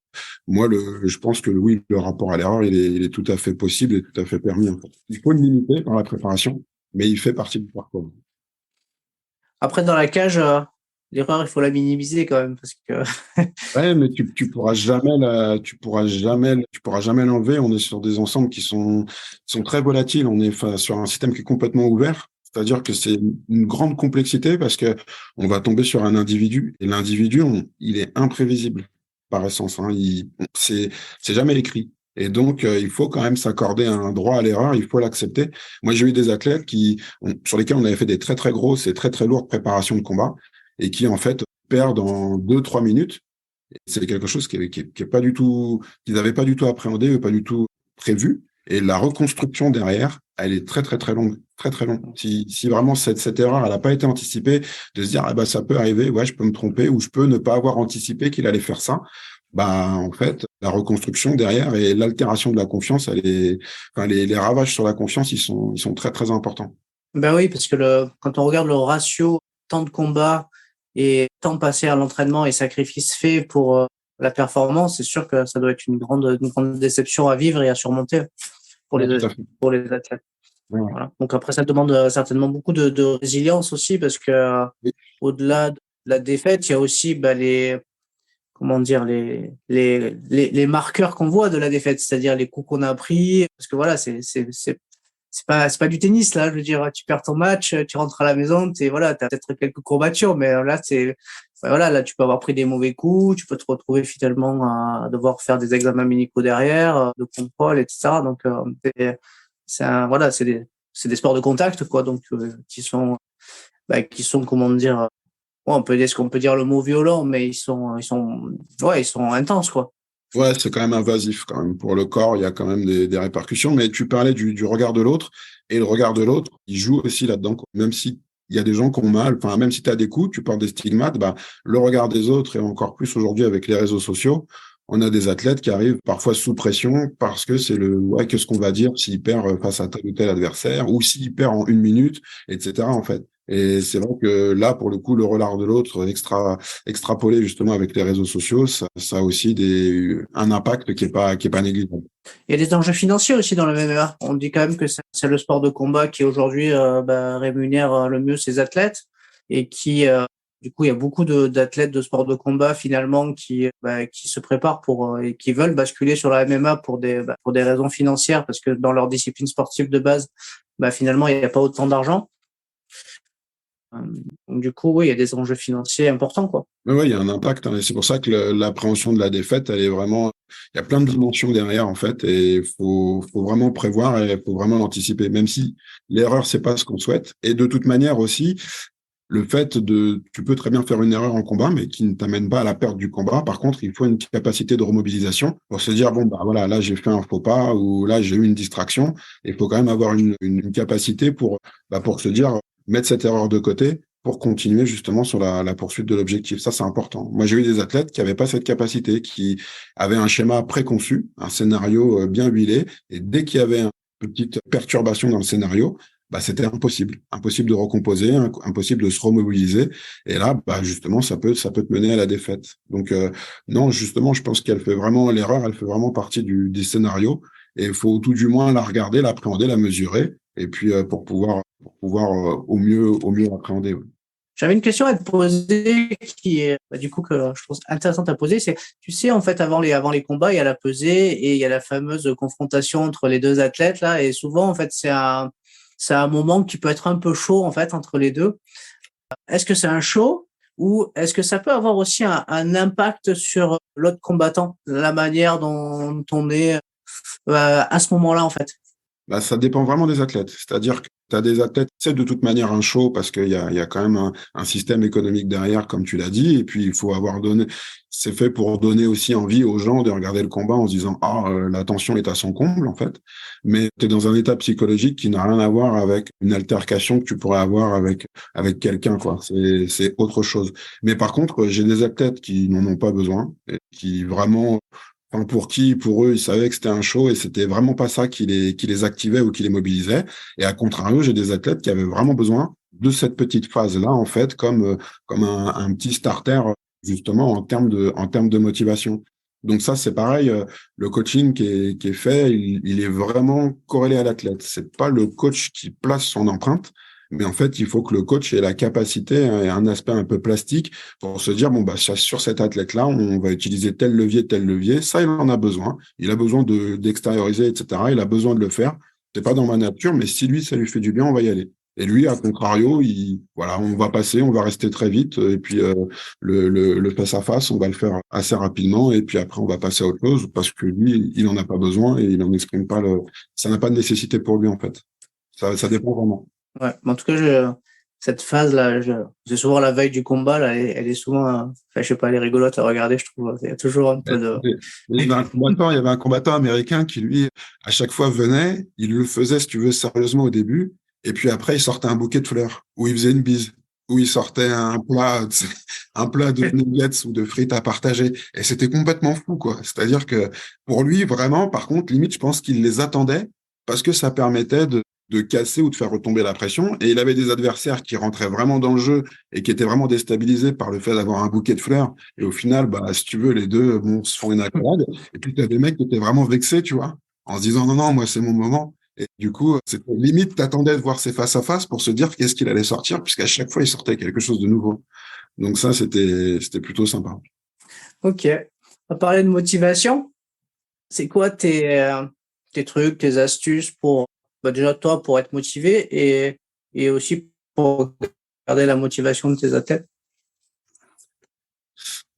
moi, je pense que oui, le rapport à l'erreur, il est tout à fait possible et tout à fait permis, en fait. Il faut le limiter par la préparation, mais il fait partie du parcours. Après, dans la cage, l'erreur, il faut la minimiser quand même, parce que Ouais, mais tu pourras jamais tu pourras jamais l'enlever. On est sur des ensembles qui sont très volatiles. On est sur un système qui est complètement ouvert. C'est-à-dire que c'est une grande complexité parce que on va tomber sur un individu, et l'individu, il est imprévisible par essence, hein. C'est jamais écrit. Et donc, il faut quand même s'accorder un droit à l'erreur. Il faut l'accepter. Moi, j'ai eu des athlètes sur lesquels on avait fait des très, très grosses et très, très lourdes préparations de combat, et qui, en fait, perdent en 2-3 minutes. C'est quelque chose qui est pas du tout, qu'ils n'avaient pas du tout appréhendé, pas du tout prévu. Et la reconstruction derrière, elle est très, très, très longue, très, très longue. Si vraiment cette erreur, elle n'a pas été anticipée, de se dire, ah bah, ça peut arriver, ouais, je peux me tromper, ou je peux ne pas avoir anticipé qu'il allait faire ça. Bah, en fait, la reconstruction derrière et l'altération de la confiance, enfin, les ravages sur la confiance, ils sont très, très importants. Ben oui, parce que quand on regarde le ratio temps de combat et temps passé à l'entraînement et sacrifice fait pour la performance, c'est sûr que ça doit être une grande déception à vivre et à surmonter pour Ouais, les, tout à fait. pour les athlètes. Ouais, ouais. Voilà. Donc après, ça demande certainement beaucoup de résilience aussi, parce que Oui, au-delà de la défaite, il y a aussi comment dire, les marqueurs qu'on voit de la défaite, c'est-à-dire les coups qu'on a pris, parce que voilà, c'est pas du tennis, là. Je veux dire, tu perds ton match, tu rentres à la maison, voilà, t'as peut-être quelques courbatures, mais là, voilà, là, tu peux avoir pris des mauvais coups, tu peux te retrouver finalement à devoir faire des examens médicaux derrière, de contrôle, etc. Donc, voilà, c'est des sports de contact, quoi, donc, qui sont, comment dire, est-ce qu'on peut dire le mot violent, mais ouais, ils sont intenses, quoi. ouais, c'est quand même invasif quand même. Pour le corps, il y a quand même des répercussions. Mais tu parlais du regard de l'autre, et le regard de l'autre, il joue aussi là-dedans, quoi. Même si il y a des gens qui ont mal, enfin, même si tu as des coups, tu portes des stigmates, bah, le regard des autres, et encore plus aujourd'hui avec les réseaux sociaux, on a des athlètes qui arrivent parfois sous pression parce que ouais, qu'est-ce qu'on va dire s'il perd face à tel ou tel adversaire, ou s'il perd en 1 minute, etc., en fait. Et c'est vrai que là, pour le coup, le regard de l'autre extrapolé justement avec les réseaux sociaux, ça a aussi un impact qui est pas négligeable. Il y a des enjeux financiers aussi dans le MMA. On dit quand même que c'est le sport de combat qui aujourd'hui rémunère le mieux ses athlètes, et du coup, il y a beaucoup d'athlètes de sport de combat finalement qui se préparent et qui veulent basculer sur la MMA pour des raisons financières, parce que dans leur discipline sportive de base, finalement, il n'y a pas autant d'argent. Donc, du coup, oui, il y a des enjeux financiers importants, quoi. Mais ouais, il y a un impact, hein, et c'est pour ça que l'appréhension de la défaite, elle est vraiment, il y a plein de dimensions derrière, en fait, et faut vraiment prévoir et faut vraiment l'anticiper, même si l'erreur, c'est pas ce qu'on souhaite. Et de toute manière aussi, tu peux très bien faire une erreur en combat, mais qui ne t'amène pas à la perte du combat. Par contre, il faut une capacité de remobilisation pour se dire, bon, bah voilà, là, j'ai fait un faux pas, ou là, j'ai eu une distraction. Il faut quand même avoir une capacité pour se dire, mettre cette erreur de côté pour continuer justement sur la poursuite de l'objectif. Ça, c'est important. Moi, j'ai eu des athlètes qui n'avaient pas cette capacité, qui avaient un schéma préconçu, un scénario bien huilé, et dès qu'il y avait une petite perturbation dans le scénario, bah, c'était impossible de recomposer, impossible de se remobiliser. Et là, bah, justement, ça peut te mener à la défaite. Donc, non, justement, je pense l'erreur, elle fait vraiment partie du scénario. Et il faut tout du moins la regarder, l'appréhender, la mesurer, et puis pour pouvoir au mieux l'appréhender. Ouais. J'avais une question à te poser qui est, du coup, que je trouve intéressante à poser. C'est, tu sais, en fait, avant les combats, il y a la pesée et il y a la fameuse confrontation entre les deux athlètes, là. Et souvent, en fait, c'est un moment qui peut être un peu chaud, en fait, entre les deux. Est-ce que c'est un show, ou est-ce que ça peut avoir aussi un impact sur l'autre combattant, la manière dont on est à ce moment-là, en fait? Bah, ça dépend vraiment des athlètes. C'est-à-dire que tu as des athlètes, c'est de toute manière un show parce qu'il y a quand même un système économique derrière, comme tu l'as dit. Et puis, il faut c'est fait pour donner aussi envie aux gens de regarder le combat en se disant, la tension est à son comble, en fait. Mais tu es dans un état psychologique qui n'a rien à voir avec une altercation que tu pourrais avoir avec quelqu'un, quoi. C'est autre chose. Mais par contre, j'ai des athlètes qui n'en ont pas besoin et qui vraiment, enfin, pour eux, ils savaient que c'était un show et c'était vraiment pas ça qui les activait ou qui les mobilisait. Et à contrario, j'ai des athlètes qui avaient vraiment besoin de cette petite phase-là, en fait, comme un petit starter, justement, en termes de motivation. Donc ça, c'est pareil, le coaching qui est fait, il est vraiment corrélé à l'athlète. C'est pas le coach qui place son empreinte, mais en fait, il faut que le coach ait la capacité, hein, et un aspect un peu plastique pour se dire, bon, bah, sur cet athlète-là, on va utiliser tel levier. Ça, il en a besoin. Il a besoin d'extérioriser, etc. Il a besoin de le faire. C'est pas dans ma nature, mais si lui, ça lui fait du bien, on va y aller. Et lui, à contrario, voilà, on va passer, on va rester très vite. Et puis, le face-à-face, on va le faire assez rapidement. Et puis après, on va passer à autre chose parce que lui, il en a pas besoin et il n'en exprime pas ça n'a pas de nécessité pour lui, en fait. Ça dépend vraiment. Ouais. En tout cas, cette phase-là, c'est souvent la veille du combat, là, elle est souvent, je sais pas, elle est rigolote à regarder, je trouve. Il y a toujours un peu de. Il y avait un combattant américain qui, lui, à chaque fois venait, il le faisait, si tu veux, sérieusement au début, et puis après, il sortait un bouquet de fleurs, où il faisait une bise, où il sortait un plat, tu sais, un plat de nuggets ou de frites à partager. Et c'était complètement fou, quoi. C'est-à-dire que pour lui, vraiment, par contre, limite, je pense qu'il les attendait parce que ça permettait de casser ou de faire retomber la pression. Et il avait des adversaires qui rentraient vraiment dans le jeu et qui étaient vraiment déstabilisés par le fait d'avoir un bouquet de fleurs. Et au final, bah, si tu veux, les deux, bon, se font une accolade. Et puis, tu as des mecs qui étaient vraiment vexés, tu vois, en se disant, non, non, moi, c'est mon moment. Et du coup, c'était limite, t'attendais de voir ces face à face pour se dire qu'est-ce qu'il allait sortir, puisqu'à chaque fois, il sortait quelque chose de nouveau. Donc ça, c'était plutôt sympa. Ok. On va parler de motivation. C'est quoi tes trucs, tes astuces pour, déjà toi, pour être motivé et aussi pour garder la motivation de tes athlètes?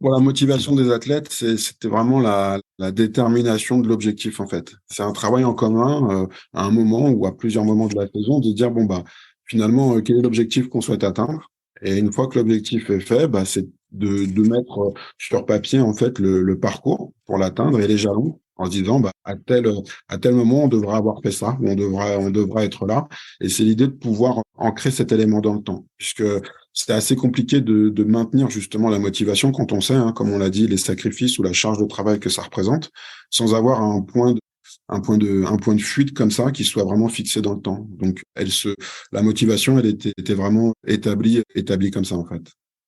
Bon, la motivation des athlètes, c'était vraiment la détermination de l'objectif, en fait. C'est un travail en commun, à un moment ou à plusieurs moments de la saison, de dire, bon, bah, finalement, quel est l'objectif qu'on souhaite atteindre? Et une fois que l'objectif est fait, bah, c'est de mettre sur papier, en fait, le parcours pour l'atteindre et les jalons, en se disant, bah, à tel moment, on devra avoir fait ça, ou on devra être là. Et c'est l'idée de pouvoir ancrer cet élément dans le temps, puisque c'est assez compliqué de maintenir justement la motivation quand on sait, hein, comme on l'a dit, les sacrifices ou la charge de travail que ça représente, sans avoir un point de fuite comme ça qui soit vraiment fixé dans le temps. Donc, la motivation, elle était vraiment établie comme ça en fait.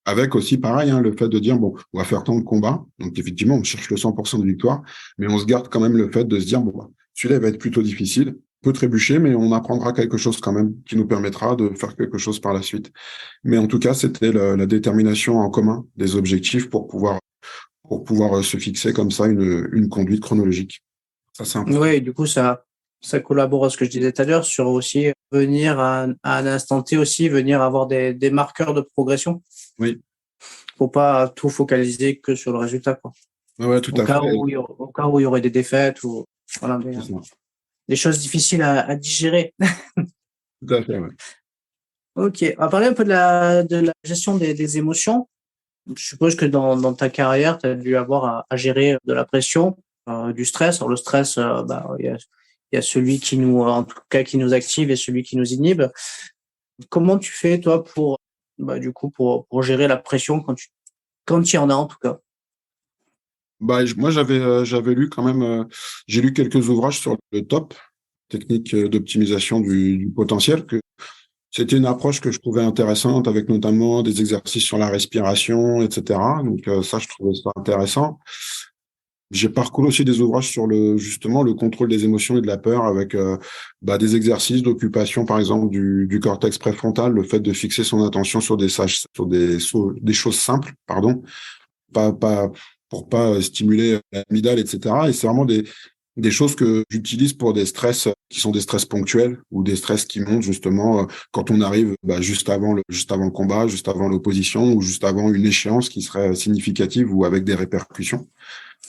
Avec aussi, pareil, hein, le fait de dire, bon, on va faire tant de combats. Donc, effectivement, on cherche le 100% de victoire, mais on se garde quand même le fait de se dire, bon, bah, celui-là va être plutôt difficile, peut trébucher, mais on apprendra quelque chose quand même qui nous permettra de faire quelque chose par la suite. Mais en tout cas, c'était la détermination en commun des objectifs pour pouvoir se fixer comme ça une conduite chronologique. Ça, c'est important. Oui, du coup, ça collabore à ce que je disais tout à l'heure sur aussi venir à un instant T aussi, venir avoir des marqueurs de progression. Oui, Faut pas tout focaliser que sur le résultat, quoi. ouais, tout à fait. Au cas où il y aurait des défaites ou, voilà, C'est ça. des choses difficiles à digérer. Tout à fait, ouais. Ok. On va parler un peu de la gestion des émotions. Je suppose que dans ta carrière, tu as dû avoir à gérer de la pression, du stress. Alors, le stress, il y a celui qui nous, en tout cas, qui nous active et celui qui nous inhibe. Comment tu fais, toi, du coup, pour gérer la pression quand il y en a, en tout cas? Bah, moi, j'avais lu quand même, j'ai lu quelques ouvrages sur le top, technique d'optimisation du potentiel, que c'était une approche que je trouvais intéressante, avec notamment des exercices sur la respiration, etc. Donc, ça, je trouvais ça intéressant. J'ai parcouru aussi des ouvrages sur justement le contrôle des émotions et de la peur avec des exercices d'occupation, par exemple, du cortex préfrontal, le fait de fixer son attention sur des choses simples, pardon, pas pour pas stimuler l'amygdale, etc. Et c'est vraiment des choses que j'utilise pour des stress qui sont des stress ponctuels ou des stress qui montent justement quand on arrive juste avant le combat, juste avant l'opposition ou juste avant une échéance qui serait significative ou avec des répercussions.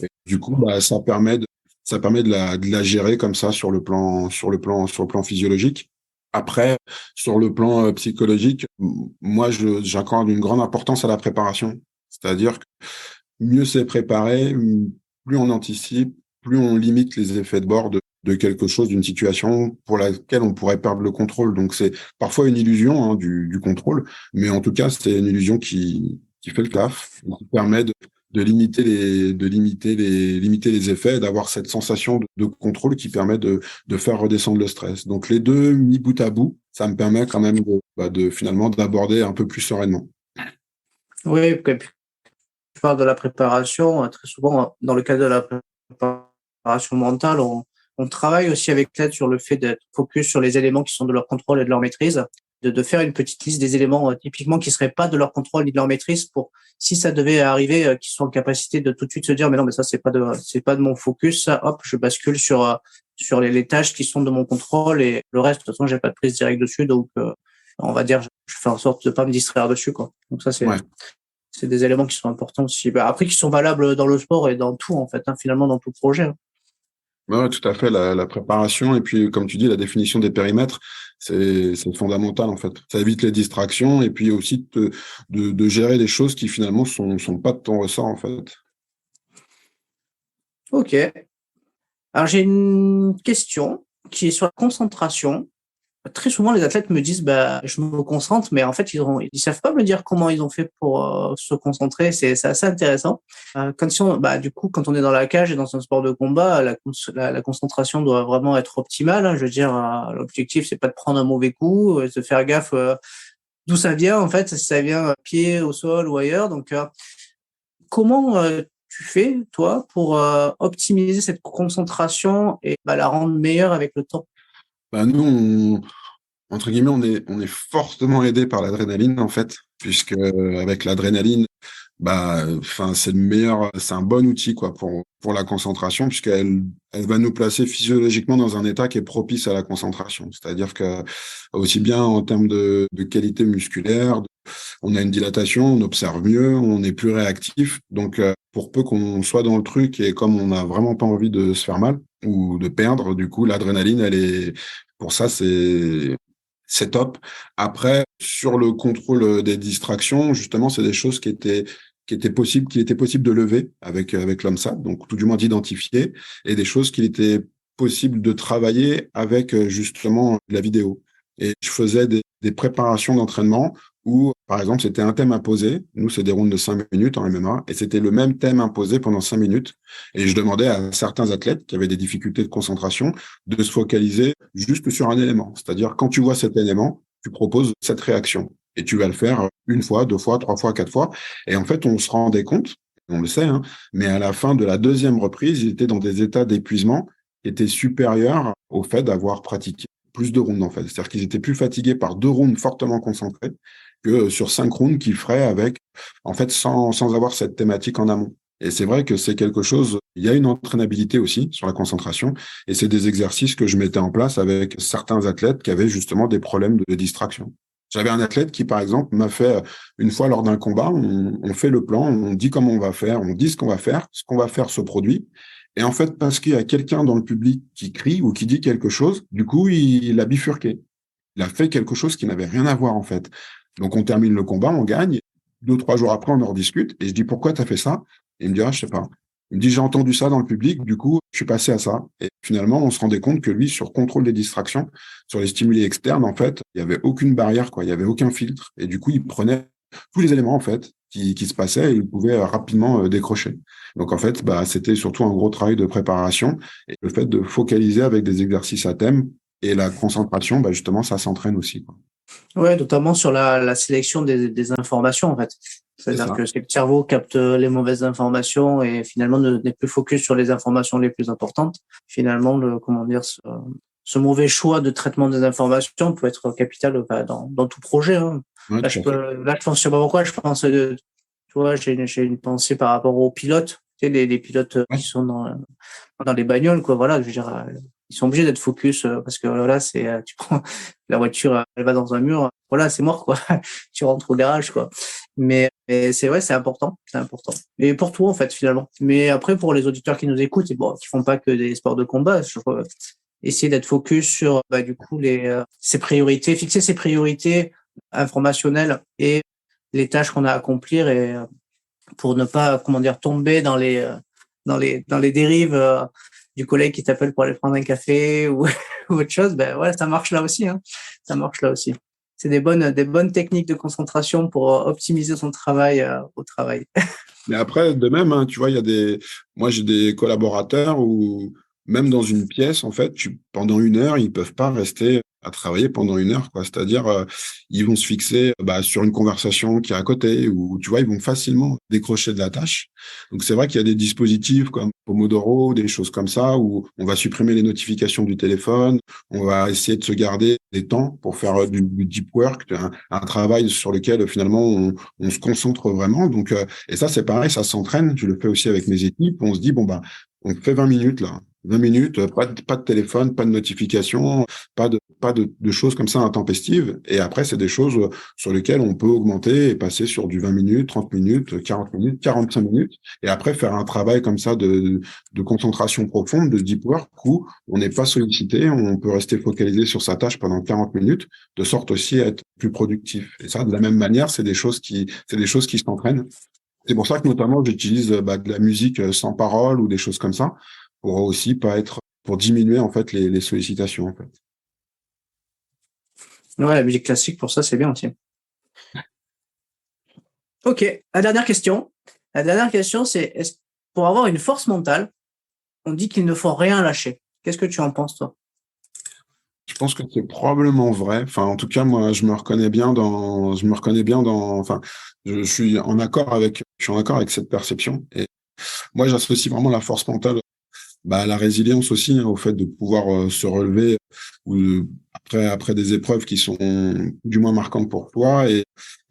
Et du coup, ça permet de la gérer comme ça sur le plan physiologique. Après, sur le plan psychologique, moi, j'accorde une grande importance à la préparation. C'est-à-dire que mieux c'est préparé, plus on anticipe, plus on limite les effets de bord de quelque chose, d'une situation pour laquelle on pourrait perdre le contrôle. Donc, c'est parfois une illusion, hein, du contrôle, mais en tout cas, c'est une illusion qui fait le taf, qui permet de limiter les effets, d'avoir cette sensation de contrôle qui permet de faire redescendre le stress. Donc, les deux mis bout à bout, ça me permet quand même de finalement d'aborder un peu plus sereinement. Oui, tu parles de la préparation. Très souvent, dans le cadre de la préparation mentale, on travaille aussi avec l'aide sur le fait d'être focus sur les éléments qui sont de leur contrôle et de leur maîtrise, de faire une petite liste des éléments typiquement qui seraient pas de leur contrôle ni de leur maîtrise pour, si ça devait arriver, qu'ils soient en capacité de tout de suite se dire, mais non, mais ça, c'est pas de mon focus, ça, hop, je bascule sur les tâches qui sont de mon contrôle et le reste, de toute façon, j'ai pas de prise directe dessus, donc, on va dire, je fais en sorte de pas me distraire dessus, quoi. Donc ça, Ouais. c'est des éléments qui sont importants aussi. Après, qui sont valables dans le sport et dans tout, en fait, hein, finalement, dans tout projet. Hein. Ouais, tout à fait. La préparation et puis, comme tu dis, la définition des périmètres, c'est fondamental en fait. Ça évite les distractions et puis aussi de gérer des choses qui finalement sont pas de ton ressort en fait. Ok. Alors j'ai une question qui est sur la concentration. Très souvent, les athlètes me disent, bah, je me concentre, mais en fait, ils savent pas me dire comment ils ont fait pour se concentrer. C'est assez intéressant. Du coup, quand on est dans la cage et dans un sport de combat, la concentration doit vraiment être optimale, hein. Je veux dire, l'objectif, c'est pas de prendre un mauvais coup, de faire gaffe d'où ça vient, en fait, si ça vient pied au sol ou ailleurs. Donc, comment tu fais, toi, pour optimiser cette concentration et la rendre meilleure avec le temps? Bah, nous, entre guillemets, on est fortement aidé par l'adrénaline en fait, puisque avec l'adrénaline, enfin, c'est un bon outil quoi pour la concentration, puisqu'elle va nous placer physiologiquement dans un état qui est propice à la concentration. C'est-à-dire que aussi bien en termes de qualité musculaire, on a une dilatation, on observe mieux, on est plus réactif. Donc, pour peu qu'on soit dans le truc et comme on n'a vraiment pas envie de se faire mal ou de perdre, du coup, l'adrénaline, pour ça, c'est top. Après, sur le contrôle des distractions, justement, c'est des choses qu'il était possible de lever avec l'OMSAT, donc tout du moins d'identifier, et des choses qu'il était possible de travailler avec justement la vidéo. Et je faisais des préparations d'entraînement où, par exemple, c'était un thème imposé. Nous, c'est des rounds de 5 minutes en MMA, et c'était le même thème imposé pendant 5 minutes. Et je demandais à certains athlètes qui avaient des difficultés de concentration de se focaliser juste sur un élément. C'est-à-dire, quand tu vois cet élément, tu proposes cette réaction. Et tu vas le faire une fois, deux fois, trois fois, quatre fois. Et en fait, on se rendait compte, on le sait, hein, mais à la fin de la deuxième reprise, ils étaient dans des états d'épuisement qui étaient supérieurs au fait d'avoir pratiqué plus de rounds, en fait. C'est-à-dire qu'ils étaient plus fatigués par 2 rounds fortement concentrés que sur 5 rounds qu'ils feraient avec, en fait, sans avoir cette thématique en amont. Et c'est vrai que c'est quelque chose, il y a une entraînabilité aussi sur la concentration, et c'est des exercices que je mettais en place avec certains athlètes qui avaient justement des problèmes de distraction. J'avais un athlète qui, par exemple, m'a fait, une fois lors d'un combat, on fait le plan, on dit comment on va faire, on dit ce qu'on va faire se produit. Et en fait, parce qu'il y a quelqu'un dans le public qui crie ou qui dit quelque chose, du coup, il a bifurqué. Il a fait quelque chose qui n'avait rien à voir, en fait. Donc, on termine le combat, on gagne. 2, 3 jours après, on en rediscute. Et je dis, pourquoi tu as fait ça? Et il me dit, ah, je sais pas. Il me dit, j'ai entendu ça dans le public, du coup, je suis passé à ça. Et finalement, on se rendait compte que lui, sur contrôle des distractions, sur les stimuli externes, en fait, il y avait aucune barrière, quoi. Il y avait aucun filtre. Et du coup, il prenait tous les éléments, en fait, qui se passaient et il pouvait rapidement décrocher. Donc, en fait, c'était surtout un gros travail de préparation et le fait de focaliser avec des exercices à thème et la concentration, justement, ça s'entraîne aussi, quoi. Ouais, notamment sur la sélection des informations, en fait. C'est C'est-à-dire ça. que c'est le cerveau capte les mauvaises informations et finalement n'est plus focus sur les informations les plus importantes. Finalement, ce mauvais choix de traitement des informations peut être capital dans tout projet, hein. Ouais, tout à fait. Là, je pense, je sais pas pourquoi, je pense, tu vois, j'ai une pensée par rapport aux pilotes, tu sais, les pilotes Ouais. qui sont dans les bagnoles, quoi. Voilà, je veux dire, ils sont obligés d'être focus parce que voilà, tu prends la voiture, elle va dans un mur, voilà, c'est mort, quoi. Tu rentres au garage, quoi. Mais c'est vrai, c'est important, c'est important. Et pour toi, en fait, finalement. Mais après, pour les auditeurs qui nous écoutent, et bon, qui font pas que des sports de combat, essayer d'être focus sur, du coup, ses priorités, fixer ses priorités informationnelles et les tâches qu'on a à accomplir et pour ne pas, comment dire, tomber dans les dérives du collègue qui t'appelle pour aller prendre un café ou, ou autre chose. Ben ouais, ça marche là aussi, hein. Ça marche là aussi. C'est des bonnes techniques de concentration pour optimiser son travail au travail. Mais après, de même, hein, tu vois, moi, j'ai des collaborateurs où, même dans une pièce, en fait, pendant 1 heure, ils peuvent pas rester à travailler pendant 1 heure, quoi. C'est-à-dire, ils vont se fixer, sur une conversation qui est à côté, ou, tu vois, ils vont facilement décrocher de la tâche. Donc, c'est vrai qu'il y a des dispositifs comme Pomodoro, des choses comme ça, où on va supprimer les notifications du téléphone, on va essayer de se garder des temps pour faire du deep work, un travail sur lequel, finalement, on se concentre vraiment. Donc, et ça, c'est pareil, ça s'entraîne. Je le fais aussi avec mes équipes. On se dit, bon, Donc, fais 20 minutes, là. 20 minutes, pas de téléphone, pas de notification, pas de choses comme ça intempestives. Et après, c'est des choses sur lesquelles on peut augmenter et passer sur du 20 minutes, 30 minutes, 40 minutes, 45 minutes. Et après, faire un travail comme ça de concentration profonde, de deep work, où on n'est pas sollicité, on peut rester focalisé sur sa tâche pendant 40 minutes, de sorte aussi à être plus productif. Et ça, de la même manière, c'est des choses qui s'entraînent. C'est pour ça que notamment j'utilise de la musique sans parole ou des choses comme ça pour aussi pas être pour diminuer en fait les sollicitations en fait. Ouais, la musique classique pour ça c'est bien aussi. Ok, la dernière question. La dernière question c'est pour avoir une force mentale, on dit qu'il ne faut rien lâcher. Qu'est-ce que tu en penses toi? Je pense que c'est probablement vrai. Enfin, en tout cas, moi, je me reconnais bien enfin, je suis en accord avec cette perception. Et moi, j'associe vraiment la force mentale, à la résilience aussi, hein, au fait de pouvoir se relever ou après des épreuves qui sont du moins marquantes pour toi et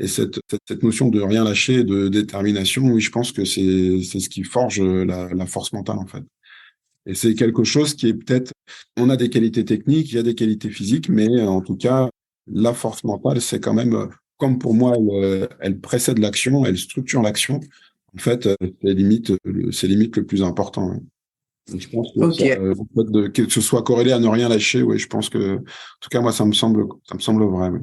cette notion de rien lâcher, de détermination. Oui, je pense que c'est ce qui forge la force mentale en fait. Et c'est quelque chose qui est peut-être, on a des qualités techniques, il y a des qualités physiques, mais en tout cas, la force mentale, c'est quand même, comme pour moi, elle précède l'action, elle structure l'action. En fait, c'est limite le plus important. Hein. Et je pense que, Ok, ça, que ce soit corrélé à ne rien lâcher, oui, je pense que, en tout cas, moi, ça me semble vrai. Oui.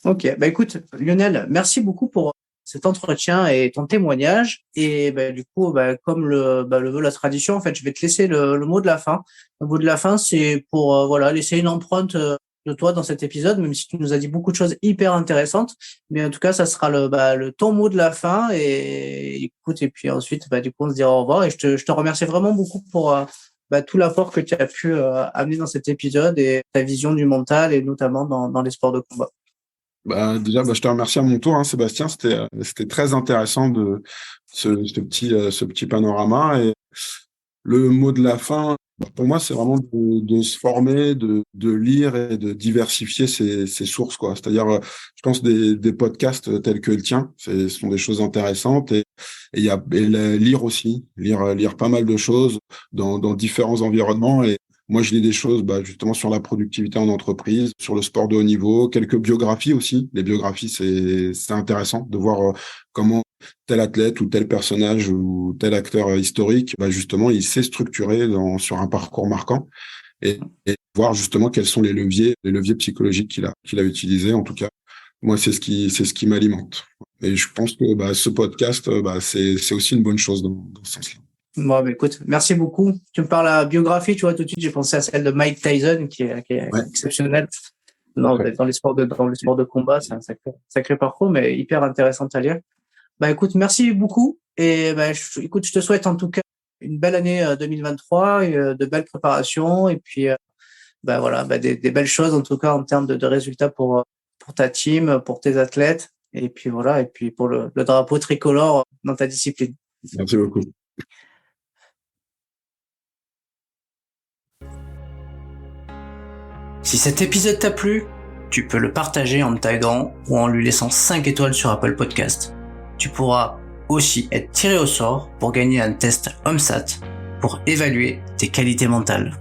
ok. Bah écoute, Lionel, merci beaucoup pour cet entretien et ton témoignage. Et du coup, comme le veut la tradition, en fait, je vais te laisser le mot de la fin. Le mot de la fin, c'est pour laisser une empreinte de toi dans cet épisode, même si tu nous as dit beaucoup de choses hyper intéressantes. Mais en tout cas, ça sera le ton mot de la fin. Et écoute, et puis ensuite, du coup, on se dira au revoir. Et je te remercie vraiment beaucoup pour tout l'apport que tu as pu amener dans cet épisode et ta vision du mental et notamment dans les sports de combat. Déjà, je te remercie à mon tour, hein, Sébastien. C'était très intéressant de ce petit panorama. Et le mot de la fin, pour moi, c'est vraiment de se former, de lire et de diversifier ses sources, quoi. C'est-à-dire, je pense des podcasts tels que le tien, ce sont des choses intéressantes lire aussi, lire pas mal de choses dans différents environnements. Et moi, je lis des choses, justement, sur la productivité en entreprise, sur le sport de haut niveau, quelques biographies aussi. Les biographies, c'est intéressant de voir comment tel athlète ou tel personnage ou tel acteur historique, justement, il s'est structuré sur un parcours marquant et voir justement quels sont les leviers psychologiques qu'il a utilisés. En tout cas, moi, c'est ce qui m'alimente. Et je pense que ce podcast, c'est aussi une bonne chose dans ce sens-là. Bon, écoute, merci beaucoup. Tu me parles à biographie, tu vois, tout de suite, j'ai pensé à celle de Mike Tyson, qui est Ouais. exceptionnelle. Dans les sports de combat, c'est un sacré parcours, mais hyper intéressant à lire. Écoute, merci beaucoup. Et écoute, je te souhaite en tout cas une belle année 2023, et, de belles préparations, et puis des belles choses en tout cas en termes de résultats pour ta team, pour tes athlètes, et puis voilà, et puis pour le drapeau tricolore dans ta discipline. Merci beaucoup. Si cet épisode t'a plu, tu peux le partager en me taguant ou en lui laissant 5 étoiles sur Apple Podcast. Tu pourras aussi être tiré au sort pour gagner un test HomeSat pour évaluer tes qualités mentales.